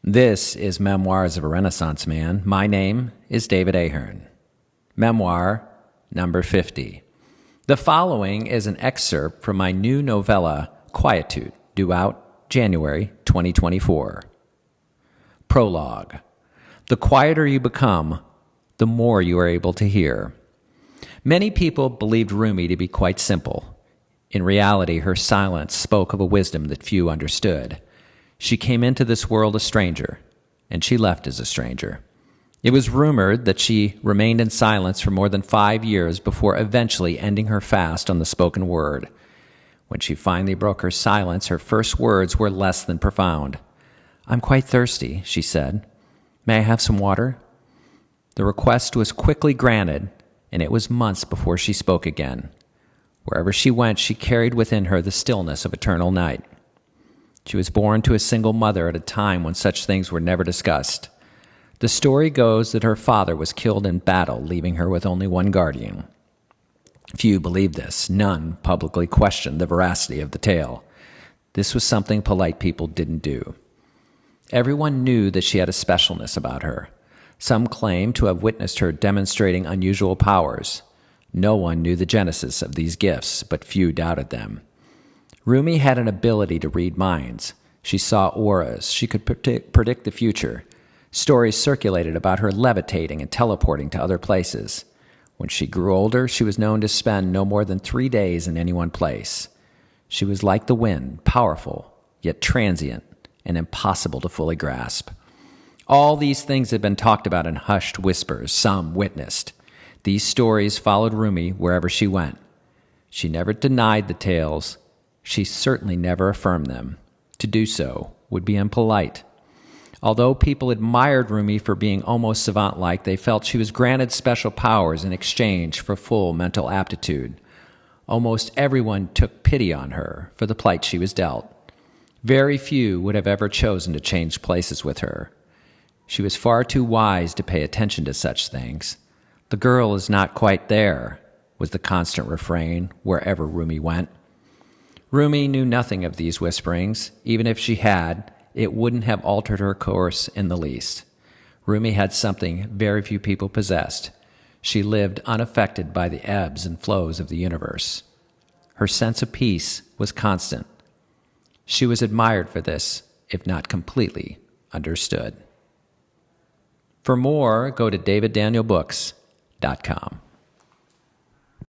This is Memoirs of a Renaissance Man. My name is David Ahearn. Memoir number 50. The following is an excerpt from my new novella, Quietude, due out January 2024. Prologue. The quieter you become, the more you are able to hear. Many people believed Rumi to be quite simple. In reality, her silence spoke of a wisdom that few understood. She came into this world a stranger, and she left as a stranger. It was rumored that she remained in silence for more than 5 years before eventually ending her fast on the spoken word. When she finally broke her silence, her first words were less than profound. "I'm quite thirsty," she said. "May I have some water?" The request was quickly granted, and it was months before she spoke again. Wherever she went, she carried within her the stillness of eternal night. She was born to a single mother at a time when such things were never discussed. The story goes that her father was killed in battle, leaving her with only one guardian. Few believed this. None publicly questioned the veracity of the tale. This was something polite people didn't do. Everyone knew that she had a specialness about her. Some claimed to have witnessed her demonstrating unusual powers. No one knew the genesis of these gifts, but few doubted them. Rumi had an ability to read minds. She saw auras. She could predict the future. Stories circulated about her levitating and teleporting to other places. When she grew older, she was known to spend no more than 3 days in any one place. She was like the wind, powerful, yet transient, and impossible to fully grasp. All these things had been talked about in hushed whispers, some witnessed. These stories followed Rumi wherever she went. She never denied the tales. She certainly never affirmed them. To do so would be impolite. Although people admired Rumi for being almost savant-like, they felt she was granted special powers in exchange for full mental aptitude. Almost everyone took pity on her for the plight she was dealt. Very few would have ever chosen to change places with her. She was far too wise to pay attention to such things. "The girl is not quite there," was the constant refrain wherever Rumi went. Rumi knew nothing of these whisperings. Even if she had, it wouldn't have altered her course in the least. Rumi had something very few people possessed. She lived unaffected by the ebbs and flows of the universe. Her sense of peace was constant. She was admired for this, if not completely understood. For more, go to daviddanielbooks.com.